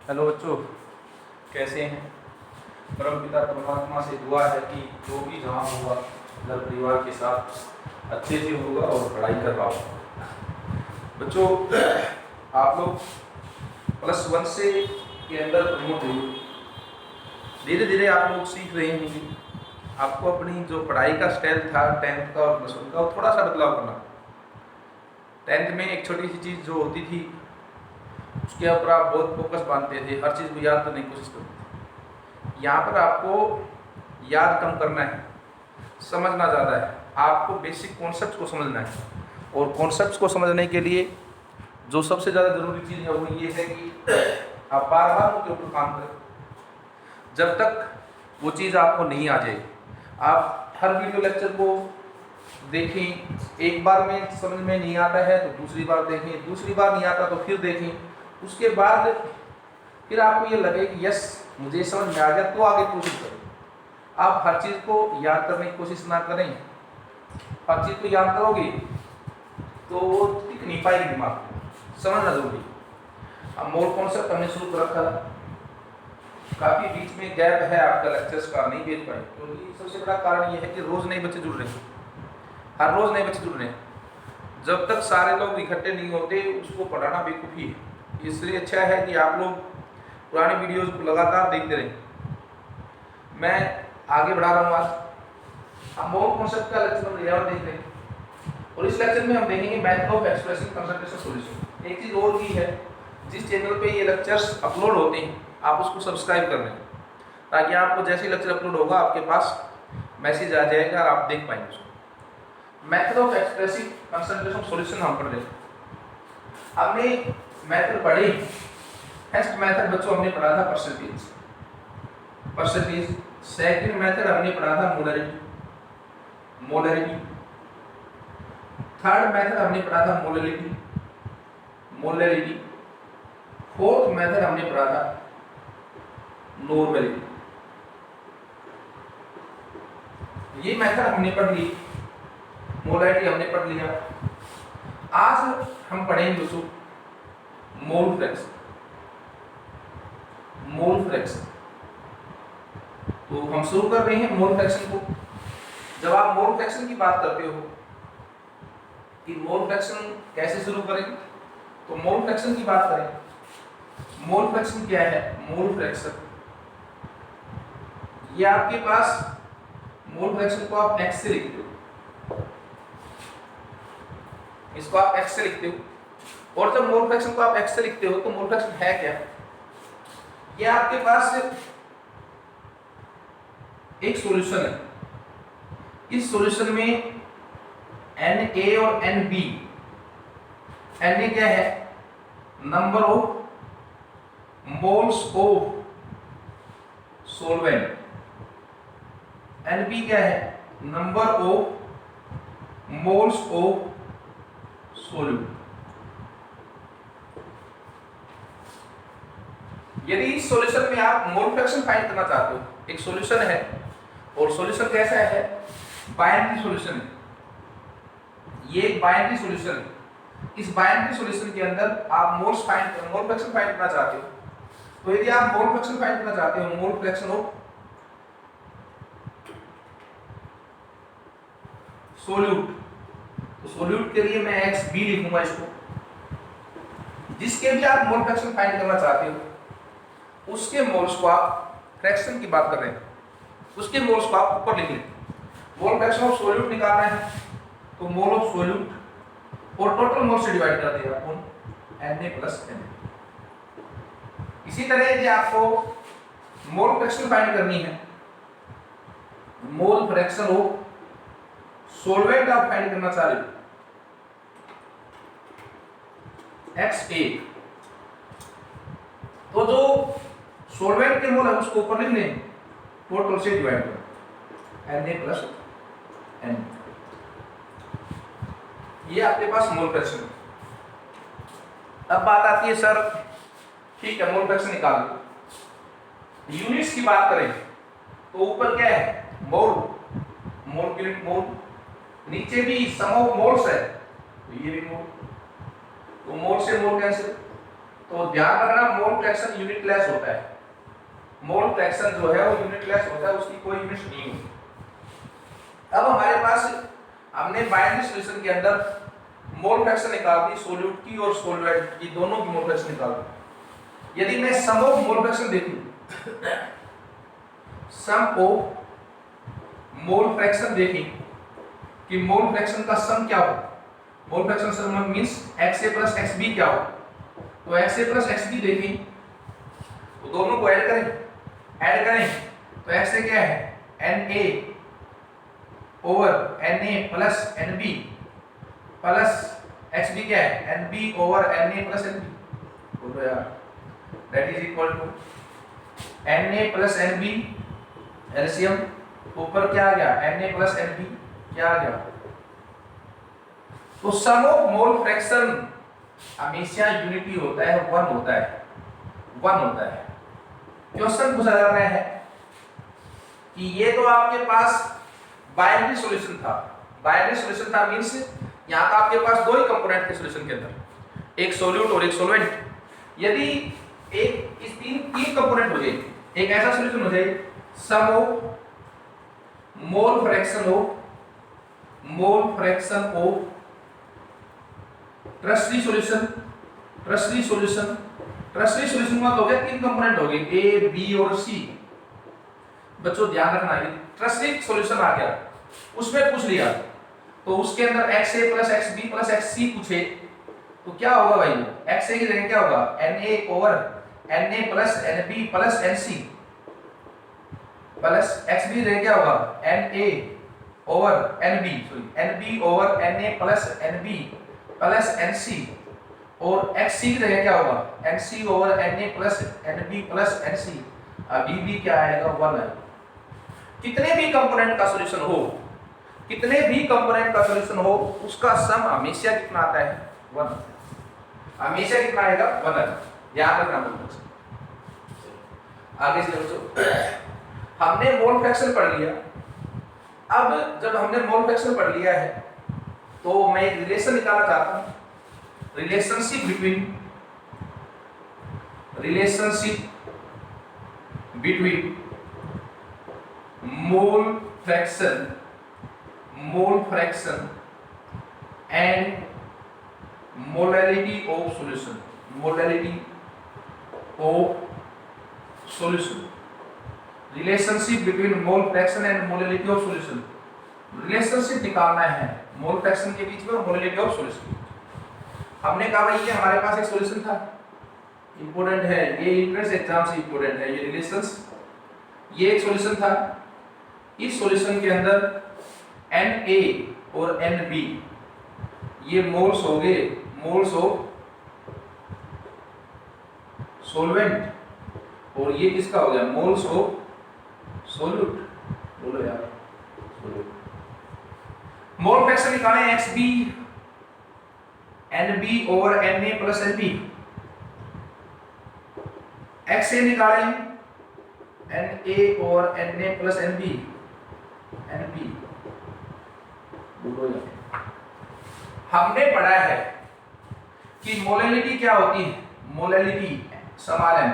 Hello बच्चों, कैसे हैं। परमपिता परमात्मा से दुआ है कि जो भी जहाँ होगा घर परिवार के साथ अच्छे से होगा और पढ़ाई कर रहा होगा। बच्चों, आप लोग +1 से के अंदर प्रमोट हुए, धीरे धीरे आप लोग सीख रहे होंगे। आपको अपनी जो पढ़ाई का स्टाइल था 10th का और +1 का वो थोड़ा सा बदलाव करना। 10th में एक छोटी सी चीज़ जो होती थी उसके ऊपर आप बहुत फोकस बांधते थे, हर चीज़ को याद करने की कोशिश करते थे। यहाँ पर आपको याद कम करना है, समझना ज़्यादा है। आपको बेसिक कॉन्सेप्ट को समझना है, और कॉन्सेप्ट को समझने के लिए जो सबसे ज़्यादा ज़रूरी चीज़ है वो ये है कि आप बार बार उसके ऊपर काम करें जब तक वो चीज़ आपको नहीं आ जाए। आप हर वीडियो लेक्चर को देखें, एक बार में समझ में नहीं आता है तो दूसरी बार देखें, दूसरी बार नहीं आता तो फिर देखें, उसके बाद फिर आपको ये लगे कि यस मुझे समझ में आ गया तो आगे कोशिश करें। आप हर चीज़ को याद करने की कोशिश ना करें। हर चीज़ को याद करोगे तो वो टिक नहीं पाएगी दिमाग में, समझना जरूरी। अब मोर कॉन्सेप्ट हमने शुरू कर रखा है, काफ़ी बीच में गैप है आपका लेक्चर्स का, नहीं भेज पाए क्योंकि सबसे बड़ा कारण ये है कि रोज़ नए बच्चे जुड़ रहे हैं, हर रोज़ नए बच्चे जुड़ रहे हैं। जब तक सारे लोग इकट्ठे नहीं होते उसको पढ़ाना बेवकूफ़ी है। इसलिए अच्छा है कि आप लोग पुरानी वीडियोस को लगातार देखते रहें। मैं आगे बढ़ा रहा हूँ। आज हम मोर कॉन्सेप्ट का लेक्चर नंबर 11 देख रहे हैं, और इस लेक्चर में हम देखेंगे method of expressing concentration solution. एक चीज़ और की है, जिस चैनल पे ये लेक्चर्स अपलोड होते हैं आप उसको सब्सक्राइब कर लें, ताकि आपको जैसे ही लेक्चर अपलोड होगा आपके पास मैसेज आ जाएगा और आप देख पाएंगे उसको। Method of expressing concentration solution हम पढ़ रहे हैं। हमने मेथड पढ़ी। फर्स्ट मेथड बच्चों हमने पढ़ा था परसेंटेज। सेकंड मेथड हमने पढ़ा था मोलरिटी। थर्ड मेथड हमने पढ़ा था मोलरिटी। फोर्थ मेथड हमने पढ़ा था नॉर्मलिटी। ये मेथड हमने पढ़ ली, मोलरिटी हमने पढ़ लिया। आज हम पढ़ेंगे दोस्तों मोल फ्रैक्शन। तो हम शुरू कर रहे हैं मोल फ्रैक्शन को। जब आप मोल फ्रैक्शन की बात करते हो कि मोल फ्रैक्शन कैसे शुरू करें, तो मोल फ्रैक्शन की बात करें। मोल फ्रैक्शन क्या है? मोल फ्रैक्शन ये आपके पास मोल फ्रैक्शन को आप x से लिखते हो, इसको आप x से लिखते हो। और जब मोल फ्रैक्शन को आप x से लिखते हो तो मोल फ्रैक्शन है क्या? ये आपके पास एक सॉल्यूशन है। इस सॉल्यूशन में Na और Nb, Na क्या है? Number of moles of solvent. Nb क्या है? Number of moles of solute. यदि इस सॉल्यूशन में आप मोल फ्रैक्शन फाइंड करना चाहते हो, एक सॉल्यूशन है और सॉल्यूशन कैसा है? बाइनरी सॉल्यूशन है। ये एक बाइनरी सॉल्यूशन है। इस बाइनरी सॉल्यूशन के अंदर आप मोल फ्रैक्शन फाइंड करना चाहते हो। तो यदि आप मोल फ्रैक्शन फाइंड करना चाहते हो, मोल फ्रैक्शन ऑफ सोल्यूट, तो सोल्यूट के लिए मैं XB लिखूंगा इसको। जिसके भी आप मोल फ्रैक्शन फाइंड करना चाहते हो उसके मोल्स को आप, फ्रैक्शन की बात कर रहे हैं, उसके मोल्स को आप ऊपर लिख लें। मोल फ्रैक्शन ऑफ सोल्यूट निकालना है तो मोल ऑफ सोल्यूट और टोटल मोल से डिवाइड कर देगा अपॉन Na+N। इसी तरह यदि आपको मोल फ्रैक्शन फाइंड करनी है, मोल फ्रैक्शन ऑफ सॉल्वेंट आप फाइंड करना चाह रहे हो, XA, तो जो सॉल्वेंट के मोल है उसको ऊपर लिख लें, टोटल से डिवाइड करें Na+N। ये आपके पास मोल फ्रैक्शन है। अब बात आती है सर ठीक है मोल फ्रैक्शन निकाल लो, यूनिट्स की बात करें तो ऊपर क्या है? मोल यूनिट मोल, नीचे भी सम ऑफ मोल्स है तो ये भी मोल, तो मोल से मोल कैंसिल, तो ध्यान रखना मोल फ्रैक्शन यूनिटलेस होता है, मोल फ्रैक्शन जो है वो यूनिटलेस होता है, उसकी कोई यूनिट नहीं होती। अब हमारे पास हमने बाइनरी सॉल्यूशन के अंदर मोल फ्रैक्शन निकाल दी, सोल्यूट की और सॉल्वेंट की दोनों की मोल फ्रैक्शन निकाल दी। यदि मैं सम ऑफ मोल फ्रैक्शन देखूं, सम ऑफ मोल फ्रैक्शन देखें कि मोल फ्रैक्शन का सम क्या हो, मोल फ्रैक्शन सम मींस XA प्लस XB क्या हो, तो XA प्लस XB देखें तो दोनों को ऐड करें तो XA क्या है NA over Na plus Nb plus XB क्या है NB over Na plus Nb, बोलो यार, that is equal to Na plus Nb LCM, ऊपर क्या आ गया Na प्लस Nb क्या आ गया। तो सम ऑफ मोल फ्रैक्शन हमेशा यूनिटी होता है, 1 होता है, 1 होता है। क्वेश्चन पूछा जा रहा है कि ये तो आपके पास बाइनरी सॉल्यूशन था, बाइनरी सॉल्यूशन था मींस यहां का आपके पास दो ही कंपोनेंट थे सॉल्यूशन के अंदर, एक सॉल्यूट और एक सॉल्वेंट। यदि एक इस तीन कंपोनेंट हो जाए, एक ऐसा सॉल्यूशन हो जाए sum of mole fraction of trustee solution मतलब हो गया तीन कंपोनेंट हो गए ए बी और सी। बच्चों ध्यान रखना, ये ट्रस्टी सॉल्यूशन आ गया, उसमें पूछ लिया तो उसके अंदर XA plus XB plus XC पूछे तो क्या होगा भाई, XA की जगह क्या होगा Na over Na plus Nb plus Nc plus XB की जगह क्या होगा Na over Nb over Na plus Nb plus Nc और XC की जगह क्या होगा Nc over Na plus Nb plus Nc। अभी भी क्या आएगा 1 है। कितने भी कंपोनेंट का सॉल्यूशन हो, कितने भी कंपोनेंट का सॉल्यूशन हो, उसका सम हमेशा कितना आता है 1, हमेशा कितना आएगा 1 है। याद रखना बोलो। आगे चलो, हमने मोल फ्रैक्शन पढ़ लिया। अब जब हमने मोल फ्रैक्शन पढ़ लिया है तो मैं एक रिलेशन निकालना चाहता हूं, relationship between mole fraction and molality of solution, relationship between mole fraction and molality of solution. Relationship निकालना है मोल फ्रैक्शन के बीच में और मोलैलिटी ऑफ सॉल्यूशन। हमने कहा भाई ये हमारे पास एक सॉल्यूशन था, इंपॉर्टेंट है ये, इंट्रेंस एग्जाम से इंपॉर्टेंट है ये रिलेशंस। ये एक सॉल्यूशन था, इस सॉल्यूशन के अंदर Na और Nb ये मोल्स हो गए, मोल्स ऑफ सॉल्वेंट, और ये किसका हो गया मोल्स ऑफ सॉल्यूट। बोलो यार, मोल फ्रैक्शन निकालें XB Nb over Na plus Nb, XA निकालें Na over Na plus Nb, बोलो यार। हमने पढ़ा है कि मोलैलिटी क्या होती है, molality small m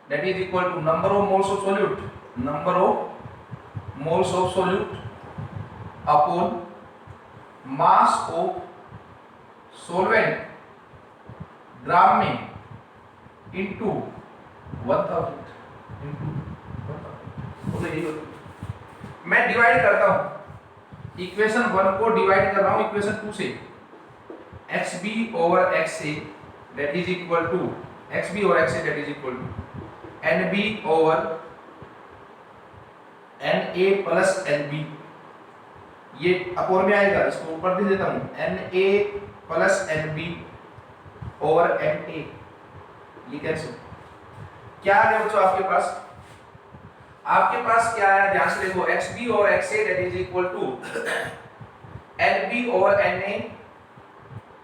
that is equal to number of moles of solute, upon mass of solvent gram में इनटू 1000 इनटू 1000। मैं डिवाइड करता हूं, इक्वेशन 1 को डिवाइड कर रहा हूं इक्वेशन 2 से, XB over XA that is equal to XB over XA that is equal to NB over Na plus NB, ये अपोन में आएगा, इसको ऊपर दे देता हूं Na plus NB over Na। ये कैसे क्या आ गया बच्चों आपके पास क्या आया, ध्यान से देखो, XB और XA that is equal to NB over Na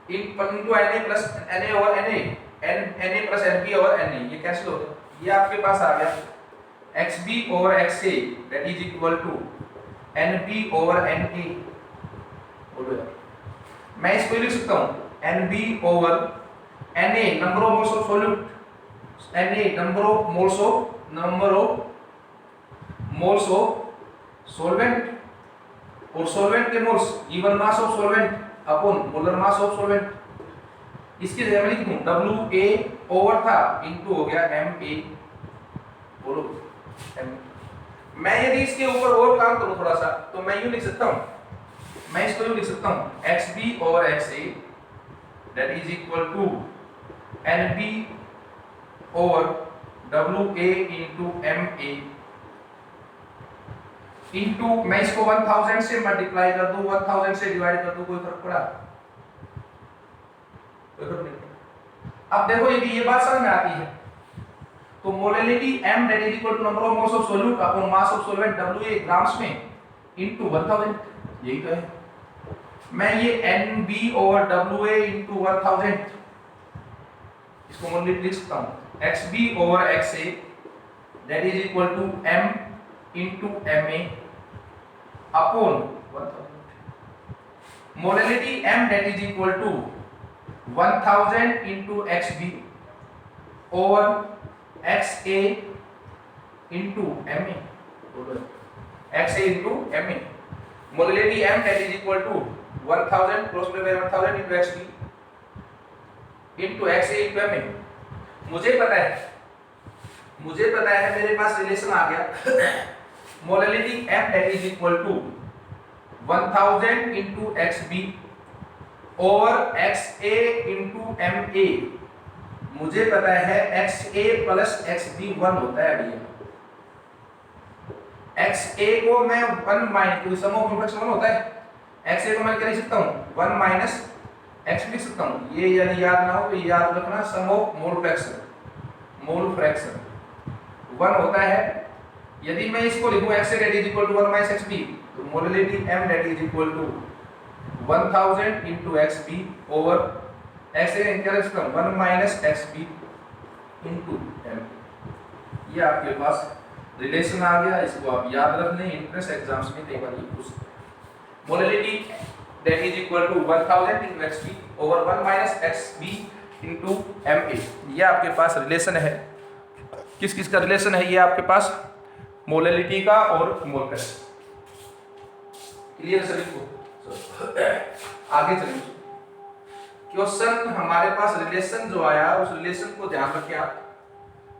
into Na plus Na over Na plus NB over Na, ये कैंसिल हो गया, ये आपके पास आ गया XB over XA that is equal to NB over Na। बोलो यार, मैं इसको लिख सकता हूं NB over Na number of moles of solute, Na number of moles of solvent, और solvent के moles given mass of solvent upon molar mass of solvent. इसकी जगह मैं लिख दूं WA ओवर था इनटू हो गया MA, बोलो M. मैं यदि इसके ऊपर और काम करूं थोड़ा सा तो मैं यूं लिख सकता हूं, मैं इसको यूं लिख सकता हूं XB over XA that is equal to NB over WA into MA into, मैं इसको 1000 से मल्टीप्लाई कर दूं, 1000 से डिवाइड कर दूं, कोई फर्क पड़ा? कोई फर्क नहीं। अब देखो यदि ये बात समझ में आती है तो molality M that is equal to number of moles of solute upon mass of solvent WA grams में इनटू 1000, यही तो है। मैं ये NB ओवर WA इनटू 1000 इसको मोलैलिटी लिख सकता हूं XB over XA that is equal to M into MA upon 1000। Molality M that is equal to 1000 into XB over XA into MA, XA into MA। Molality M that is equal to 1000 cross multiply 1000 into XB into XA into MA। मुझे पता है मेरे पास relation आ गया molality M that is equal to 1000 into XB over XA into MA। मुझे पता है XA plus XB 1 होता है अभी। XA को मैं 1 माइनस, क्योंकि सम ऑफ मोल फ्रैक्शन 1 होता है, XA को मैं क्या लिख सकता हूँ 1 माइनस X लिख सकता हूँ। ये यदि याद ना हो तो याद रखना सम ऑफ मोल फ्रैक्शन 1 होता है। यदि मैं इसको लिखूं XA that is equal to 1 minus XB तो molality M that is equal to 1000 into XB over XA क्या लिख सकता हूं 1 minus XB into M। ये आपके पास रिलेशन आ गया, इसको आप याद रख लें, इंट्रेंस एग्जाम्स में कई बार ये पूछते। Molality that is equal to 1000 into XB over 1 minus XB into MA। ये आपके पास रिलेशन है। किस का रिलेशन है ये आपके पास? मोलैलिटी का और मोल फ्रैक्शन। क्लियर सभी को? आगे चलिए, क्वेश्चन हमारे पास रिलेशन जो आया उस रिलेशन को ध्यान रखिए आप।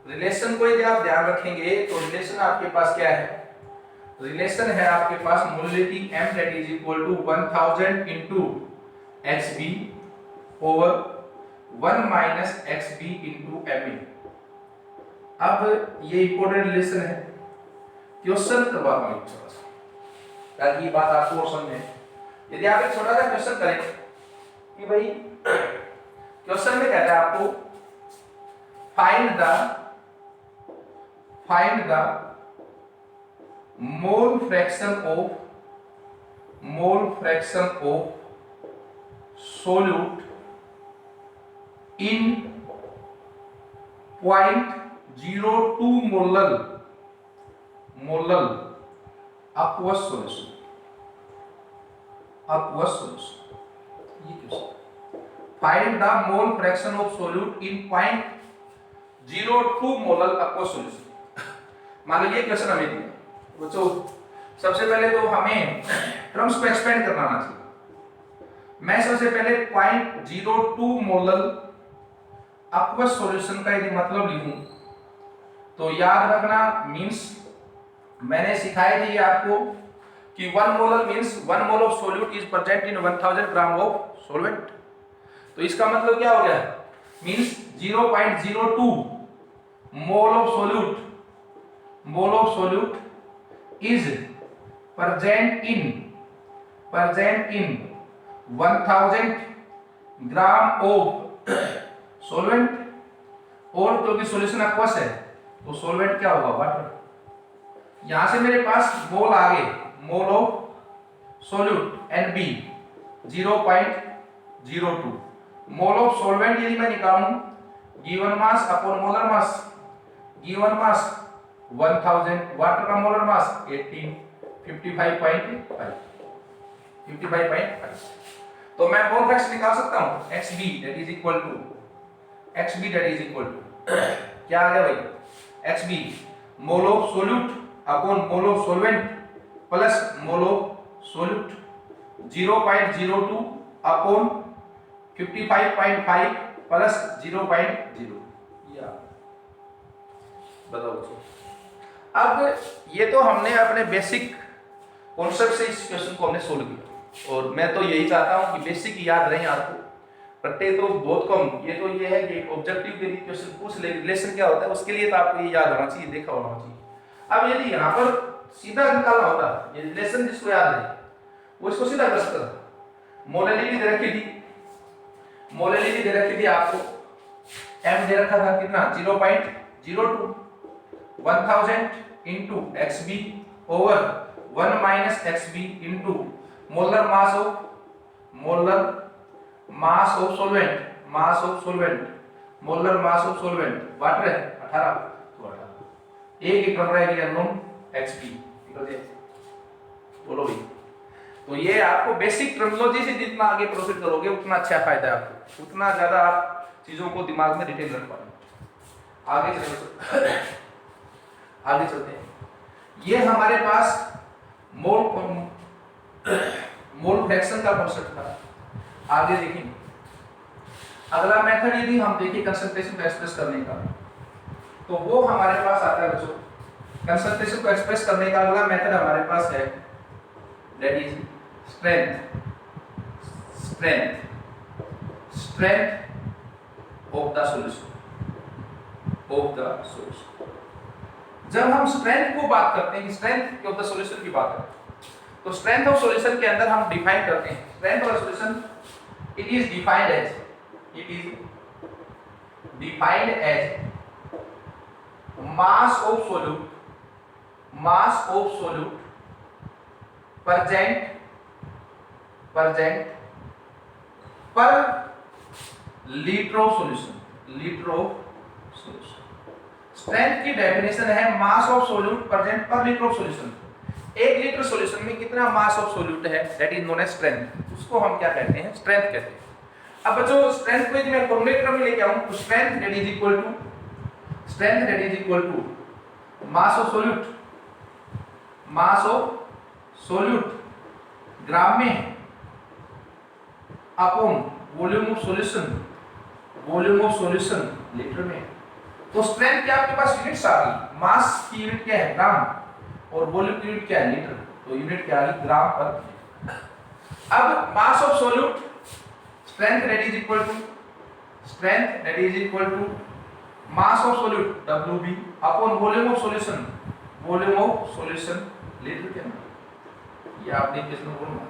रिलेशन को यदि आप ध्यान रखेंगे तो रिलेशन आपके पास क्या है? रिलेशन है आपके पास molality M that is equal to 1000 into XB over 1 minus XB into MA। अब ये इंपॉर्टेंट रिलेशन है, क्वेश्चन करवाता हूं थोड़ा सा ताकि ये बात आपको और समझ में। यदि आप एक छोटा सा क्वेश्चन करें कि भाई क्वेश्चन में कहता है आपको find the mole fraction of solute in 0.02 molal aqueous solution। ये question, find the mole fraction of solute in 0.02 molal aqueous solution। मान लो ये क्वेश्चन हमें दिया बच्चों, सबसे पहले तो हमें टर्म्स को एक्सपेंड करना आना चाहिए। मैं सबसे पहले 0.02 मोलल aqueous solution का यदि मतलब लिखूं तो याद रखना मींस मैंने सिखाया थी आपको कि 1 molar means 1 mole of solute is present in 1000 gram of solvent. तो इसका मतलब क्या हो गया? Means 0.02 mole of solute is present in 1000 gram of solvent. और क्योंकि सॉल्यूशन एक्वस है तो सॉल्वेंट क्या होगा? वाटर। यहां से मेरे पास मोल आ गए, मोल of solute NB 0.02 mole of solvent यदि मैं निकालूं given mass upon molar mass, given mass 1000, water का मोलर मास 55.5। तो मैं मोल फ्रैक्शन निकाल सकता हूं XB that is equal to XB that is equal to क्या आ गया भाई XB mole of solute upon mole of solvent plus mole of solute 0.02 upon 55.5 plus 0.0 या बताओ। अब ये तो हमने अपने बेसिक कॉन्सेप्ट से इस क्वेश्चन को हमने सोल्व किया और मैं तो यही चाहता हूं कि बेसिक याद रहे आपको, रट्टे तो बहुत कम। ये तो ये है कि ऑब्जेक्टिव के लिए क्वेश्चन पूछ ले रिलेशन क्या होता है उसके लिए तो आपको ये याद होना चाहिए, देखा होना चाहिए। अब यदि यहाँ पर सीधा निकालना होता ये रिलेशन जिसको याद है वो इसको सीधा कर सकता था। मोलैलिटी दे रखी थी, मोलैलिटी दे रखी थी आपको, m दे रखा था कितना 0.02 1000 into XB over 1 minus XB into molar mass of solvent, molar mass of solvent water है 18 तो 18 एक टर्म रहेगी अननोन XB निकल जाए। बोलो भाई, तो ये आपको बेसिक टर्मिनोलॉजी से जितना आगे प्रोसीड करोगे उतना अच्छा फायदा है आपको, उतना ज्यादा आप चीजों को दिमाग में रिटेन रख पाएंगे। आगे चलते हैं। ये हमारे पास मोल फ्रैक्शन का कॉन्सेप्ट था। आगे देखेंगे अगला मेथड यदि हम देखें कंसंट्रेशन को एक्सप्रेस करने का तो वो हमारे पास आता है बच्चों। कंसंट्रेशन को एक्सप्रेस करने का अगला मेथड हमारे पास है that is strength of the solution. जब हम स्ट्रेंथ को बात करते हैं, स्ट्रेंथ ऑफ द सॉल्यूशन की बात करते हैं तो स्ट्रेंथ ऑफ सॉल्यूशन के अंदर हम डिफाइन करते हैं strength of solution it is defined as mass of solute present per litre of solution. Strength की डेफिनेशन है mass of solute present per litre of solution. 1 litre solution में कितना mass of solute है that is known as strength, उसको हम क्या कहते हैं स्ट्रेंथ कहते हैं। अब बच्चों स्ट्रेंथ को यदि मैं फॉर्मूलेटर में लेके आऊं तो strength that is equal to mass of solute gram में upon volume of solution litre में। तो स्ट्रेंथ क्या आपके पास यूनिट्स आ गई, मास की यूनिट क्या है ग्राम और वॉल्यूम की यूनिट क्या है लीटर, तो यूनिट क्या आ गई ग्राम पर। अब mass of solute strength that is equal to mass of solute Wb upon volume of solution litre के अंदर। ये आपने किसमें बोलना।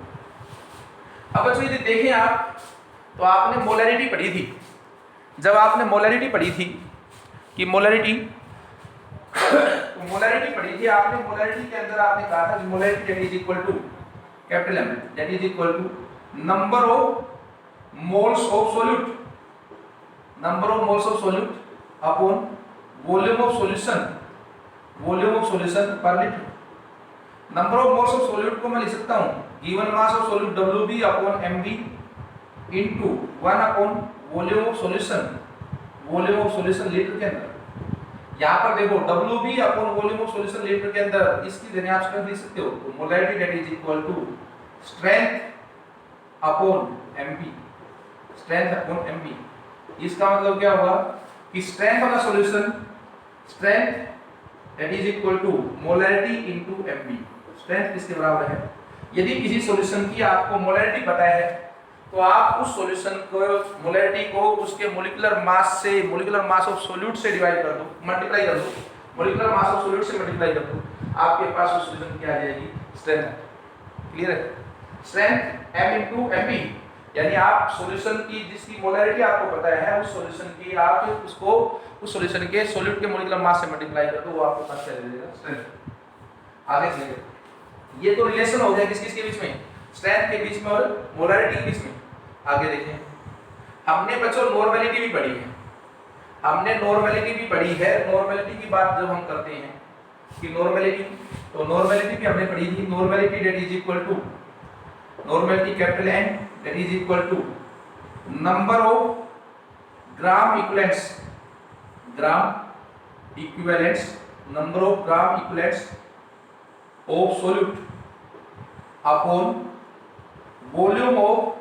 अब बच्चों यदि देखें आप तो आपने मोलैरिटी पढ़ी थी। जब आपने मोलैरिटी पढ़ी थी कि मोलैरिटी पढ़ी थी आपने, मोलैरिटी के अंदर आपने कहा था कि molarity that is equal to capital M that is equal to number of moles of solute upon volume of solution per litre. Number of moles of solute को मैं लिख सकता हूं given mass of solute Wb upon Mb into 1 upon volume of solution litre के अंदर। यहां पर देखो Wb upon volume of solution litre के अंदर इसकी जगह आप स्ट्रेंथ लिख सकते हो, तो molarity that is equal to strength upon Mb। इसका मतलब क्या होगा कि strength of the solution that is equal to molarity into Mb। Strength किसके बराबर है, यदि किसी सॉल्यूशन की आपको मोलैरिटी पता है तो आप उस सॉल्यूशन को मोलैरिटी को उसके मोलिकुलर मास ऑफ सोल्यूट से डिवाइड कर दो, मल्टीप्लाई कर दो, मोलिकुलर मास ऑफ सोल्यूट से मल्टीप्लाई कर दो, आपके पास उस सॉल्यूशन की आ जाएगी स्ट्रेंथ। क्लियर है, स्ट्रेंथ M इनटू Mb, यानी आप सॉल्यूशन की जिसकी मोलैरिटी आपको पता है उस सॉल्यूशन की आप उसको उस सॉल्यूशन के सोल्यूट के मोलिकुलर मास से मल्टीप्लाई कर दो, वो आपको पास क्या दे देगा स्ट्रेंथ। आगे चलिए, ये तो रिलेशन हो गया किसके बीच में, स्ट्रेंथ के बीच में और मोलैरिटी के बीच में। आगे देखें, हमने बच्चों नॉर्मलिटी भी पढ़ी है। नॉर्मलिटी की बात जब हम करते हैं कि नॉर्मलिटी भी हमने पढ़ी थी। Normality that is equal to capital N that is equal to number of gram equivalents, number of gram equivalents of solute upon volume of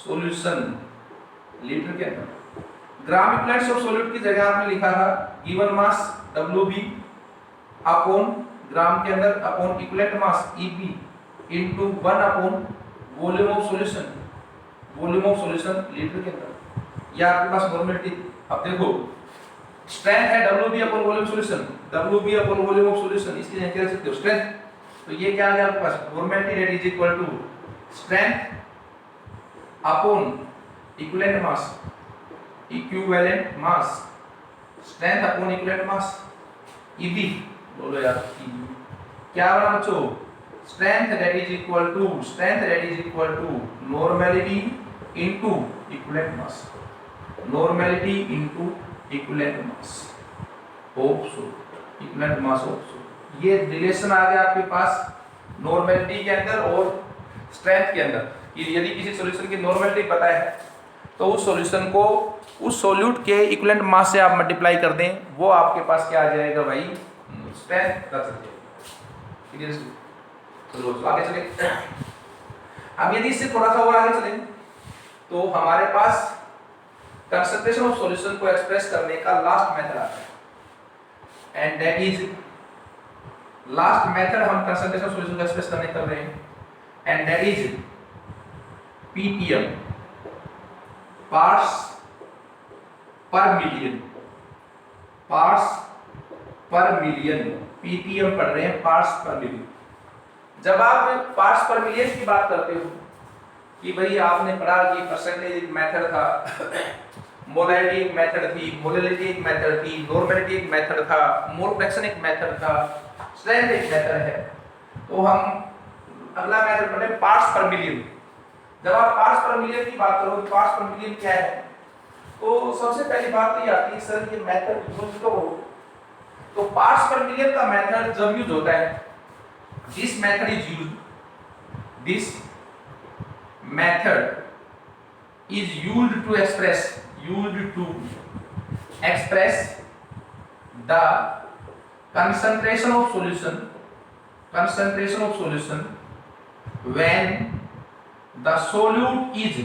solution litre के अंदर। ग्राम इक्विवेलेंट्स ऑफ सॉल्यूट की जगह आपने लिखा था given mass WB upon gram के अंदर upon equivalent mass EB into 1 upon volume of solution litre के अंदर। या आपके पास नॉर्मलिटी, अब देखो स्ट्रेंथ है WB upon volume solution, WB upon volume of solution, इसकी जगह लिख सकते हो स्ट्रेंथ। तो ये क्या आ गया आपके पास, normality rate is equal to strength upon equivalent mass, strength upon equivalent mass EB, बोलो यार EB क्या बना बच्चों, strength that is equal to normality into equivalent mass of solute। ये रिलेशन आ गया आपके पास नॉर्मेलिटी के अंदर और स्ट्रेंथ के अंदर कि यदि किसी सॉल्यूशन की नॉर्मेलिटी पता है तो उस सॉल्यूशन को उस सॉल्यूट के इक्विवेलेंट मास से आप मल्टीप्लाई कर दें, वो आपके पास क्या आ जाएगा भाई, स्ट्रेंथ कर सकते हैं। चलो आगे चले। अब यदि इससे थोड़ा सा और आगे चले तो हमारे पास कंसंट्रेशन ऑफ सॉल्यूशन को एक्सप्रेस करने का लास्ट मेथड आता है, and that is last method हम कंसंट्रेशन ऑफ सॉल्यूशन को एक्सप्रेस करने कर रहे हैं, and that is ppm, parts पर मिलियन, ppm पढ़ रहे हैं, पार्ट्स पर मिलियन। जब आप पार्ट्स पर मिलियन की बात करते हो कि भाई आपने पढ़ा कि परसेंटेज मेथड था, मोलैरिटी एक मेथड थी, मोलैरिटी एक मेथड थी, नॉर्मलिटी एक मेथड था, मोल फ्रैक्शन एक मेथड था, स्ट्रेंथ एक मेथड है, तो हम अगला मेथड पढ़े पार्ट्स पर मिलियन। जब आप पार्ट्स पर मिलियन की बात करो, पार्ट्स पर मिलियन क्या है, तो सबसे पहली बात तो ये आती है सर ये मेथड यूज तो पार्ट्स पर मिलियन का मेथड जब यूज होता है, this method is used to express the concentration of solution when the solute is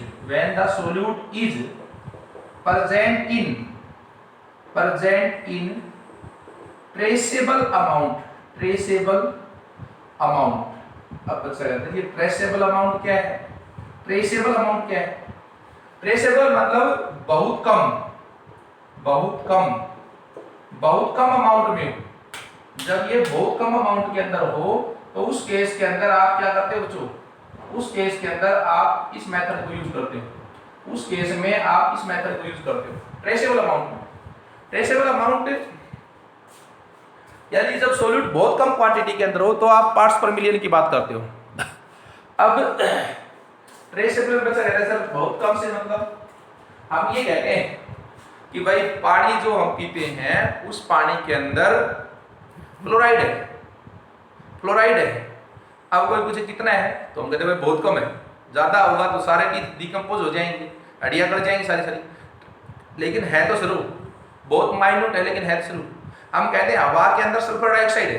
present in traceable amount। अब बच्चा कहता है ये ट्रेसेबल अमाउंट क्या है, ट्रेसेबल मतलब बहुत कम अमाउंट में। जब ये बहुत कम अमाउंट के अंदर हो तो उस केस के अंदर आप क्या करते हो बच्चों, उस केस के अंदर आप इस मेथड को यूज करते हो, उस केस में आप इस मेथड को यूज करते हो ट्रेसेबल अमाउंट में। ट्रेसेबल अमाउंट यानी जब सॉल्यूट बहुत कम क्वांटिटी के अंदर हो तो आप पार्ट्स पर मिलियन की बात करते हो। अब ट्रेसेबल बचा रहता है सर बहुत कम से मतलब हम ये कहते हैं कि भाई पानी जो हम पीते हैं उस पानी के अंदर फ्लोराइड है। अब कोई पूछे कितना है तो हम कहते हैं भाई बहुत कम है, ज्यादा होगा तो सारे डिकम्पोज हो जाएंगे, हड्डियां कट जाएंगी सारी, लेकिन है तो जरूर बहुत माइन्यूट है, लेकिन है जरूर। हम कहते हैं हवा के अंदर सल्फर डाइऑक्साइड है,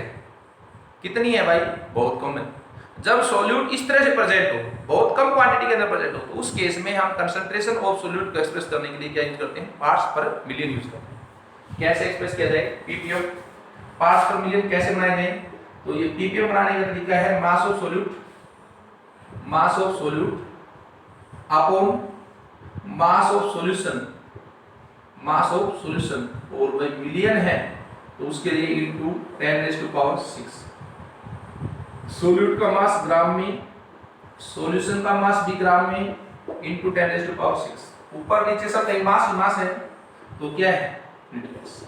कितनी है भाई, बहुत कम है। जब सॉल्यूट इस तरह से प्रेजेंट हो, बहुत कम क्वांटिटी के अंदर प्रेजेंट हो, तो उस केस में हम कंसंट्रेशन ऑफ सॉल्यूट को एक्सप्रेस करने के लिए क्या यूज करते हैं, पार्ट्स पर मिलियन यूज करते हैं। कैसे एक्सप्रेस किया जाए ppm, पार्ट्स पर मिलियन कैसे बनाए जाए, तो ये ppm बनाने का तरीका है mass of solute upon mass of solution, और भाई मिलियन है तो उसके लिए इनटू 10⁶। सॉल्यूट का मास ग्राम में, सॉल्यूशन का मास भी ग्राम में, इनटू 10⁶। ऊपर नीचे सब कहीं मास है तो क्या है, यूनिटलेस।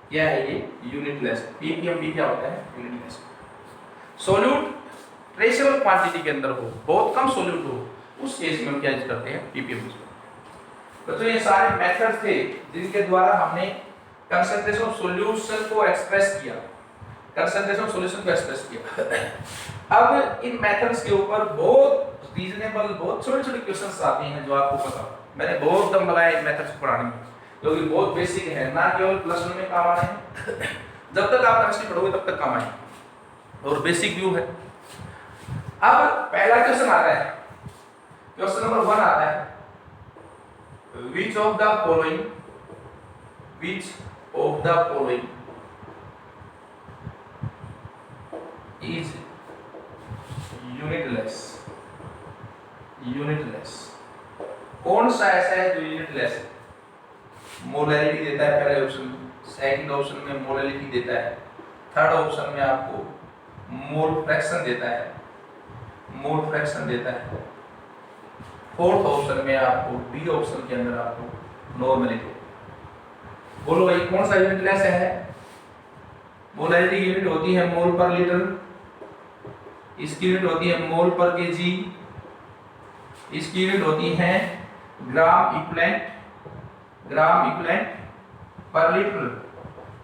क्या है ये, यूनिटलेस। ppm भी क्या होता है, यूनिटलेस। सॉल्यूट ट्रेसेबल क्वांटिटी के अंदर हो, बहुत कम सॉल्यूट हो, उस केस में हम क्या यूज करते हैं, ppm। तो ये सारे मेथड थे जिनके द्वारा हमने कंसंट्रेशन ऑफ सॉल्यूशन को एक्सप्रेस किया, अब इन मेथड्स के ऊपर बहुत रीजनेबल, बहुत छोटे-छोटे क्वेश्चंस आते हैं जो आपको पता हो। मैंने बहुत दम लगाया इन मेथड्स को पढ़ाने में, क्योंकि बहुत बेसिक है, ना केवल +1 में काम आने हैं, जब तक आप केमिस्ट्री पढ़ोगे तब तक काम आएंगे, और बेसिक व्यू है। अब पहला क्वेश्चन आता है, क्वेश्चन नंबर 1 आता है, which of the following is unitless. कौन सा ऐसा है जो यूनिटलेस है? मोलैरिटी देता है पहले ऑप्शन में, सेकंड ऑप्शन में मोलैरिटी देता है, थर्ड ऑप्शन में आपको मोल फ्रैक्शन देता है, फोर्थ ऑप्शन में आपको बी ऑप्शन के अंदर आपको नॉर्मलिटी। बोलो भाई कौन सा यूनिटलेस है? मोलैरिटी की यूनिट होती है मोल पर लीटर, इसकी यूनिट होती है मोल पर केजी, इसकी यूनिट होती है ग्राम इक्विवेलेंट पर लीटर।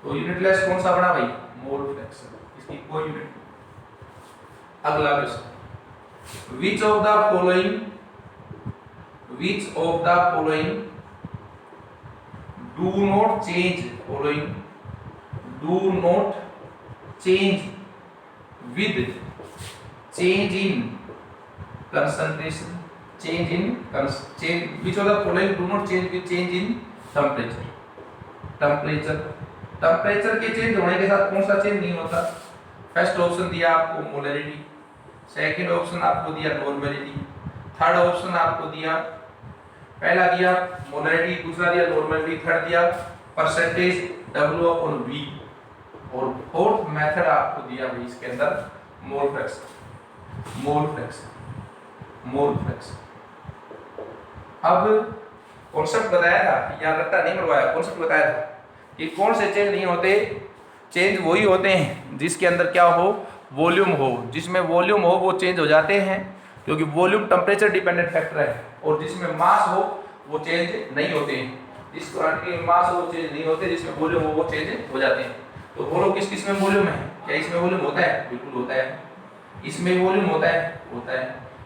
तो यूनिटलेस कौन सा बना भाई? मोल फ्रैक्शन, इसकी कोई यूनिट नहीं। अगला question, which of the following do not change with change in concentration, which of the following do not change with change in temperature? Temperature के चेंज होने के साथ कौन सा चेंज नहीं होता? फर्स्ट ऑप्शन दिया आपको मोलैरिटी, सेकंड ऑप्शन आपको दिया नॉर्मलिटी, थर्ड ऑप्शन आपको दिया, पहला दिया मोलैरिटी, दूसरा दिया नॉर्मलिटी, थर्ड दिया परसेंटेज W/V, और फोर्थ मेथड आपको दिया भाई इसके अंदर मोल फ्रैक्शन। अब कॉन्सेप्ट बताया था, याद रखता नहीं मरवाया, कॉन्सेप्ट बताया था कि कौन से चेंज नहीं होते, चेंज वही होते हैं जिसके अंदर क्या हो? वॉल्यूम हो, जिसमें वॉल्यूम हो वो चेंज हो जाते हैं, क्योंकि वॉल्यूम टेम्परेचर डिपेंडेंट फैक्टर है, और जिसमें मास हो वो चेंज नहीं होते हैं, जिस क्वांटिटी में मास हो वो चेंज नहीं होते, जिसमें वॉल्यूम हो वो चेंज हो जाते हैं। तो बोलो किस किस में वॉल्यूम है? क्या इसमें वॉल्यूम होता है? बिल्कुल होता है। इसमें वॉल्यूम होता है।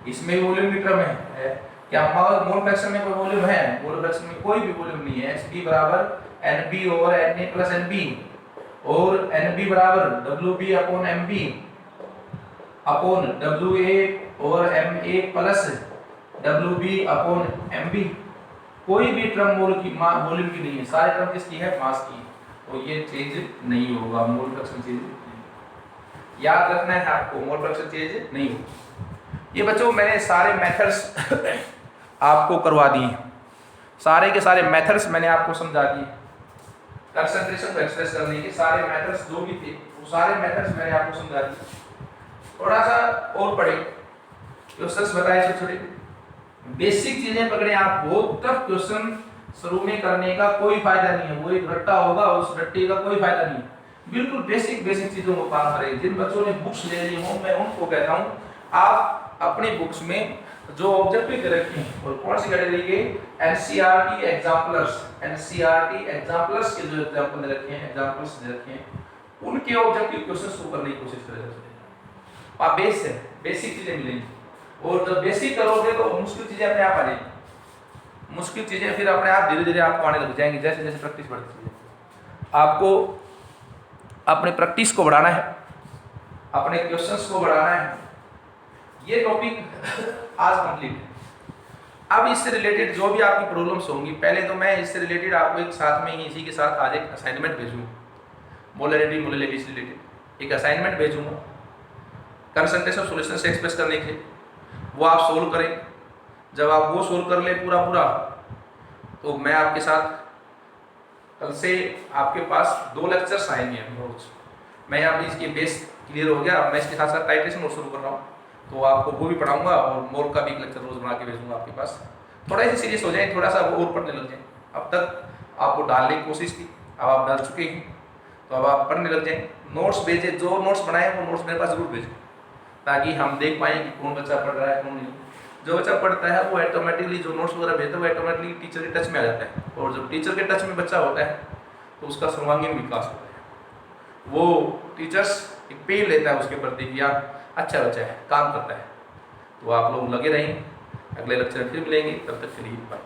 इसमें वॉल्यूम की टर्म है। क्या मोल फ्रैक्शन में कोई वॉल्यूम है? मोल फ्रैक्शन में कोई भी वॉल्यूम नहीं है। Hb बराबर Nb over Na plus Nb, और Nb बराबर Wb upon Mb upon Wa over Ma plus Wb upon Mb। कोई भी टर्म मोल की वॉल्यूम की नहीं है, सारे टर्म किसकी है? मास की। तो ये चेंज नहीं होगा, मोल फ्रैक्शन चेंज नहीं। याद रखना है आपको, मोल फ्रैक्शन चेंज नहीं होगा। ये बच्चों मैंने सारे मेथड्स आपको करवा दिए, सारे के सारे मेथड्स मैंने आपको समझा दिए। कंसंट्रेशन को एक्सप्रेस करने के सारे मेथड्स जो भी थे वो सारे मेथड्स मैंने आपको समझा दिए। थोड़ा सा और पढ़े, क्वेश्चंस बताए छोटे छोटे बेसिक चीजें पकड़े आप। बहुत टफ क्वेश्चन शुरू में करने का कोई फायदा नहीं है, वो एक रट्टा होगा, उस रट्टे का कोई फायदा नहीं है। बिल्कुल बेसिक चीजों को काम करें। जिन बच्चों ने बुक्स ले ली हो, मैं उनको कहता हूं आप अपनी बुक्स में जो ऑब्जेक्टिव दे रखे हैं, और कौन सी कैटेगरी के? एनसीईआरटी एग्जाम्पलर्स के जो एग्जाम्पल दे रखे हैं, एग्जाम्पल्स दे रखे हैं, उनके ऑब्जेक्टिव क्वेश्चंस को करने की कोशिश करें। आप बेस है, बेसिक चीजें मिलेंगी, और जब बेसिक करोगे तो मुश्किल चीजें अपने आप आ जाएंगी। मुश्किल चीजें फिर अपने आप धीरे धीरे आपको आने लग जाएंगी, जैसे जैसे प्रैक्टिस बढ़ती है। आपको अपने प्रैक्टिस को बढ़ाना है, अपने क्वेश्चंस को बढ़ाना है। ये टॉपिक आज कंप्लीट है। अब इससे रिलेटेड जो भी आपकी प्रॉब्लम्स होंगी, पहले तो मैं इससे रिलेटेड आपको एक साथ में ही इसी के साथ आज एक असाइनमेंट भेजूंगा, मोलैरिटी से रिलेटेड एक असाइनमेंट भेजूंगा कंसंट्रेशन सॉल्यूशन से एक्सप्रेस करने के, वो आप सोल्व करें। जब आप वो सोल्व कर ले पूरा तो मैं आपके साथ कल से आपके पास 2 लेक्चर्स आएंगे रोज। मैं यहाँ पे इसके बेस क्लियर हो गया, अब मैं इसके साथ साथ टाइट्रेशन और शुरू कर रहा हूँ, तो आपको वो भी पढ़ाऊंगा और मोल का भी एक लेक्चर रोज बना के भेजूंगा आपके पास। थोड़ा सा सीरियस हो जाए, थोड़ा सा वो और पढ़ने लग जाए। अब तक आपको डालने की कोशिश की, अब आप डाल चुके हैं, तो अब आप पढ़ने लग जाए। नोट्स भेजे, जो नोट्स बनाए वो नोट्स मेरे पास जरूर भेजें, ताकि हम देख पाएँ कि कौन बच्चा पढ़ रहा है कौन नहीं। जो बच्चा पढ़ता है वो ऑटोमेटिकली जो नोट्स वगैरह भेजता है वो ऑटोमेटिकली टीचर के टच में आ जाता है, और जब टीचर के टच में बच्चा होता है तो उसका सर्वांगीण विकास होता है। वो टीचर्स एक पेन लेता है उसके प्रति कि यार अच्छा बच्चा है, काम करता है। तो आप लोग लगे रहें, अगले लेक्चर में फिर मिलेंगे, तब तक के लिए बाय।